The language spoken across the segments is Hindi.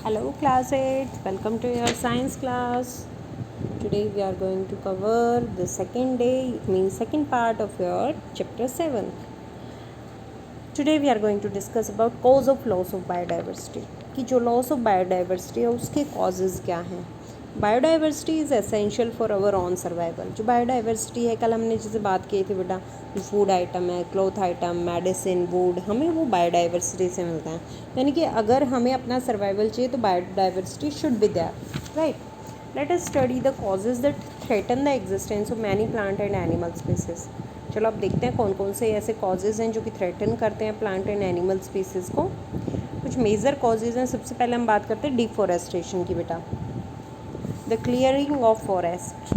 Hello class 8, welcome to your science class. Today we are going to cover the second day, it means second part of your chapter 7. Today we are going to discuss about cause of loss of biodiversity. कि जो loss of biodiversity है उसके causes क्या हैं. Biodiversity is essential for our own survival. जो बायोडाइवर्सिटी है कल हमने जैसे बात की थी बेटा, जो फूड आइटम है, क्लॉथ आइटम, मेडिसिन, वुड, हमें वो बायोडाइवर्सिटी से मिलता है. यानी कि अगर हमें अपना सर्वाइवल चाहिए तो biodiversity should be there, right. Let us study the causes that threaten the existence of many plant and animal species. चलो अब देखते हैं कौन कौन से ऐसे कॉजेज हैं जो कि थ्रेटन करते हैं प्लांट एंड एनिमल स्पीसीज को. कुछ मेजर कॉजेज हैं. सबसे पहले हम बात करते हैं डिफॉरेस्टेशन की बेटा. The clearing of forest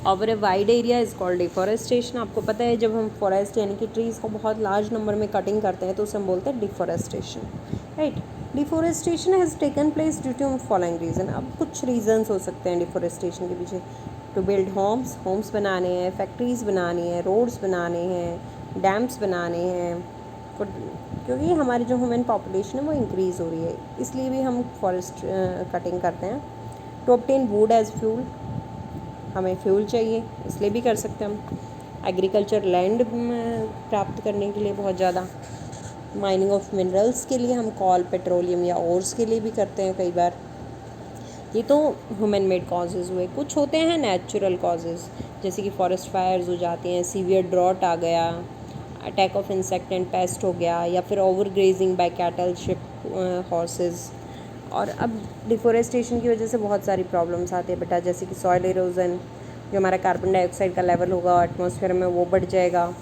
over a wide area is called deforestation. आपको पता है जब हम फॉरेस्ट यानी कि ट्रीज़ को बहुत लार्ज नंबर में कटिंग करते हैं तो उसे हम बोलते हैं deforestation, right. Deforestation has taken place due to following reason. अब कुछ रीजंस हो सकते हैं डिफॉरेस्टेशन के पीछे. टू बिल्ड होम्स बनाने हैं, फैक्ट्रीज़ बनानी है, रोड्स बनाने हैं, डैम्स बनाने हैं, क्योंकि हमारी जो ह्यूमन पॉपुलेशन है वो इंक्रीज़ हो रही है, इसलिए भी हम फॉरेस्ट कटिंग करते हैं. To obtain wood as fuel, हमें फ्यूल चाहिए इसलिए भी कर सकते हैं हम. एग्रीकल्चर लैंड प्राप्त करने के लिए बहुत ज़्यादा. माइनिंग ऑफ मिनरल्स के लिए हम कॉल, पेट्रोलियम या ओर्स के लिए भी करते हैं कई बार. ये तो ह्यूमन मेड कॉजेज़ हुए. कुछ होते हैं नेचुरल कॉजेज़, जैसे कि फॉरेस्ट फायर्स हो जाती हैं, सीवियर ड्रॉट आ गया, attack of insect and pest हो गया, या फिर over grazing by cattle, sheep, horses. और अब डिफॉरेस्टेशन की वजह से बहुत सारी प्रॉब्लम्स आती है बेटा, जैसे कि सॉइल इरोजन, जो हमारा कार्बन डाइऑक्साइड का लेवल होगा एटमॉस्फेयर में वो बढ़ जाएगा,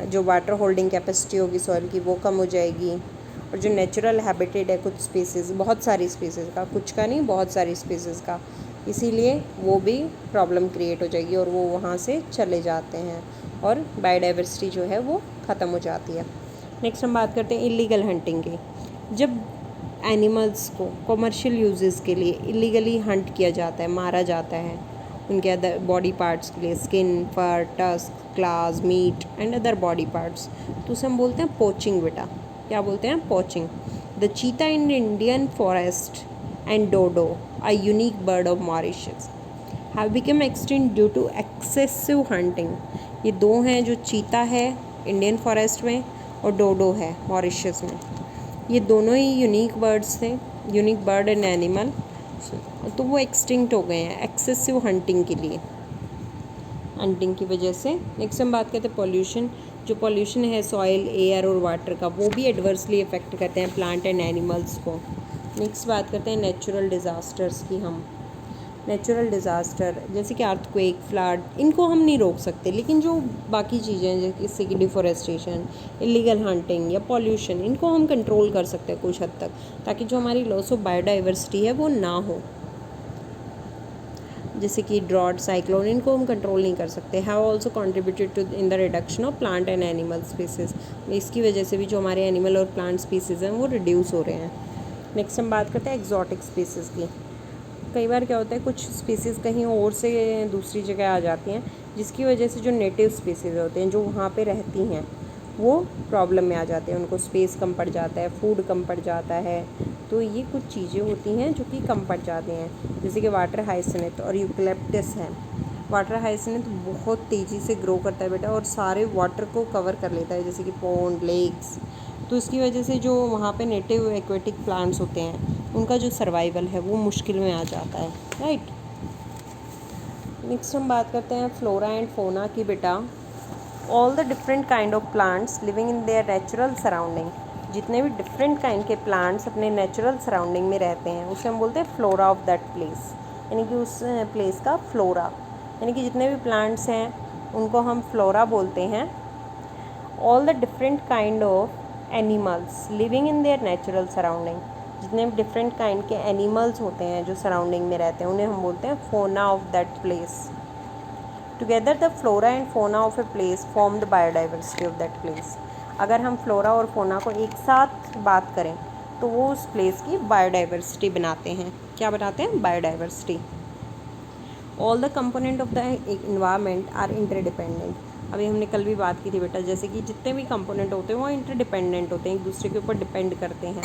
जो वाटर होल्डिंग कैपेसिटी होगी सॉइल की वो कम हो जाएगी, और जो नेचुरल हैबिटेट है कुछ स्पीसीज़, बहुत सारी स्पीसीज़ का, कुछ का नहीं बहुत सारी स्पीसीज़ का, इसीलिए वो भी प्रॉब्लम क्रिएट हो जाएगी और वो वहाँ से चले जाते हैं और बायोडाइवर्सिटी जो है वो ख़त्म हो जाती है. नेक्स्ट हम बात करते हैं इलीगल हंटिंग की. जब एनिमल्स को कमर्शियल यूजेस के लिए इलीगली हंट किया जाता है, मारा जाता है, उनके अदर बॉडी पार्ट्स के लिए, skin, fur, tusk, claws, meat and other body parts, तो उसे हम बोलते हैं पोचिंग बेटा. क्या बोलते हैं? Poaching. The cheetah in Indian forest and dodo, a unique bird of Mauritius, have become extinct due to excessive hunting. ये दो हैं, जो चीता है इंडियन फॉरेस्ट में और डोडो है मॉरिशस में. ये दोनों ही यूनिक बर्ड्स थे, यूनिक बर्ड एंड एनिमल, तो वो एक्सटिंक्ट हो गए हैं एक्सेसिव हंटिंग के लिए, हंटिंग की वजह से. नेक्स्ट हम बात करते हैं पॉल्यूशन. जो पॉल्यूशन है सॉइल, एयर और वाटर का, वो भी एडवर्सली इफेक्ट करते हैं प्लांट एंड एनिमल्स को. नेक्स्ट बात करते हैं नेचुरल डिज़ास्टर्स की. हम नेचुरल डिज़ास्टर जैसे कि अर्थक्वेक, फ्लड, इनको हम नहीं रोक सकते, लेकिन जो बाकी चीज़ें हैं जैसे कि डिफॉरेस्टेशन, इलीगल हंटिंग या पॉल्यूशन, इनको हम कंट्रोल कर सकते हैं कुछ हद तक, ताकि जो हमारी लॉस ऑफ बायोडाइवर्सिटी है वो ना हो. जैसे कि ड्रॉट, साइक्लोन, इनको हम कंट्रोल नहीं कर सकते. Have also contributed to in the reduction of plant and animal species. इसकी वजह से भी जो हमारे एनिमल और प्लांट स्पीसीज़ हैं वो रिड्यूस हो रहे हैं. नेक्स्ट हम बात करते हैं एक्जॉटिक स्पीसीज़ की. कई बार क्या होता है, कुछ स्पीसीज़ कहीं और से दूसरी जगह आ जाती हैं, जिसकी वजह से जो नेटिव स्पीसीज़ होते हैं जो वहाँ पे रहती हैं वो प्रॉब्लम में आ जाते हैं. उनको स्पेस कम पड़ जाता है, फूड कम पड़ जाता है, तो ये कुछ चीज़ें होती हैं जो कि कम पड़ जाती हैं. जैसे कि वाटर हाइसिनेथ और यूकलिप्टस है. वाटर हाइसिनेथ बहुत तेज़ी से ग्रो करता है बेटा और सारे वाटर को कवर कर लेता है, जैसे कि पॉन्ड, लेक्स. तो इसकी वजह से जो वहाँ पे नेटिव एक्वेटिक प्लांट्स होते हैं उनका जो सर्वाइवल है वो मुश्किल में आ जाता है, राइट. नेक्स्ट हम बात करते हैं फ्लोरा एंड फोना की बेटा. All the different kind of plants living in their natural surrounding. जितने भी डिफरेंट काइंड के प्लांट्स अपने नेचुरल सराउंडिंग में रहते हैं उसे हम बोलते हैं फ्लोरा ऑफ दैट प्लेस, यानी कि उस प्लेस का फ्लोरा. यानी कि जितने भी प्लांट्स हैं उनको हम फ्लोरा बोलते हैं. All the different kind of animals living in their natural surrounding. जितने भी डिफरेंट काइंड के एनिमल्स होते हैं जो सराउंडिंग में रहते हैं उन्हें हम बोलते हैं फोना of that place. Together the flora and fauna of a place form the biodiversity of that place. अगर हम फ्लोरा और फोना को एक साथ बात करें तो वो उस प्लेस की बायोडाइवर्सिटी बनाते हैं. क्या बनाते हैं? Biodiversity. All the component of the environment are interdependent. अभी हमने कल भी बात की थी बेटा, जैसे कि जितने भी कंपोनेंट होते हैं वो इंटरडिपेंडेंट होते हैं, एक दूसरे के ऊपर डिपेंड करते हैं.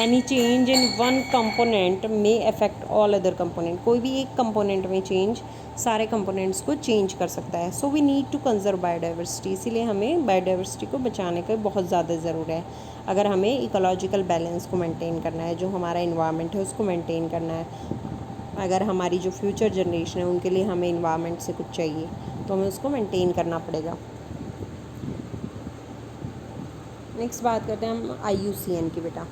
Any change in one component may affect all other component, कोई भी एक कंपोनेंट में चेंज सारे कंपोनेंट्स को चेंज कर सकता है। So we need to conserve biodiversity, इसीलिए हमें बायोडाइवर्सिटी को बचाने का बहुत ज़्यादा ज़रूरत है। अगर हमें इकोलॉजिकल बैलेंस को मेंटेन करना है, जो हमारा इन्वायरमेंट है उसको मेंटेन करना है, अगर हमारी जो फ्यूचर जनरेशन है उनके लिए हमें इन्वायरमेंट से कुछ चाहिए तो हमें उसको मेंटेन करना पड़ेगा। नेक्स्ट बात करते हैं हम IUCN की बेटा,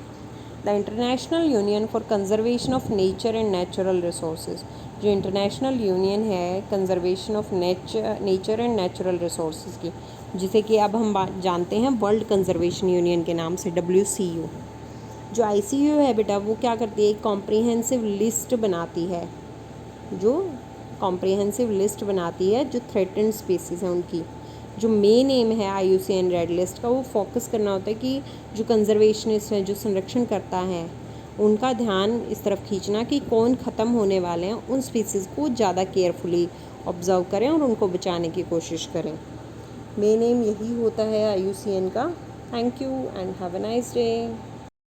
the international union for conservation of nature and natural resources. जो इंटरनेशनल यूनियन है conservation of nature and natural resources की, जिसे कि अब हम जानते हैं वर्ल्ड कंजर्वेशन यूनियन के नाम से, WCU। जो ICU है बेटा वो क्या करती है, एक कॉम्प्रिहेंसिव लिस्ट बनाती है, जो थ्रेटेंड स्पीसीज़ हैं उनकी। जो मेन एम है IUCN रेड लिस्ट का, वो फोकस करना होता है कि जो कंजर्वेशनिस्ट हैं, जो संरक्षण करता है, उनका ध्यान इस तरफ खींचना कि कौन ख़त्म होने वाले हैं, उन स्पीसीज़ को ज़्यादा केयरफुली ऑब्ज़र्व करें और उनको बचाने की कोशिश करें। मेन एम यही होता है IUCN का। Thank you and have a nice day.